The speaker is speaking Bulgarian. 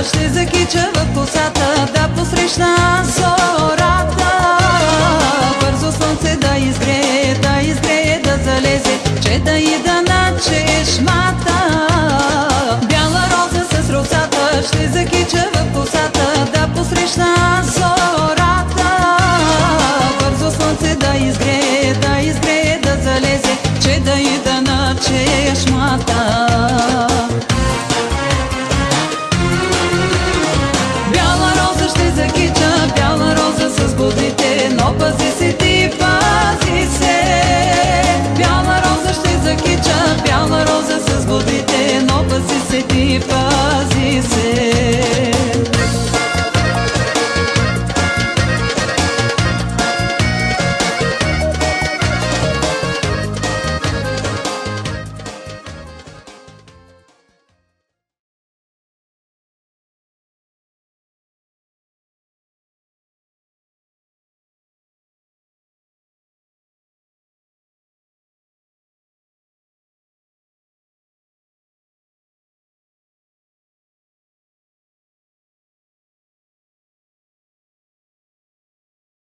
ще закича в косата, да посрещна зората. Бързо слънце да изгрее, да залезе, че да ида на чешмата. Бяла роза с розата, ще закича в косата, да посрещна зората. Бързо слънце да изгрее, да залезе, че да ида на чешмата. Бяла роза ще закича, бяла роза с бодлите, но пази се ти, пази се. Бяла роза ще закича, бяла роза с бодлите, но пази се ти, пази се.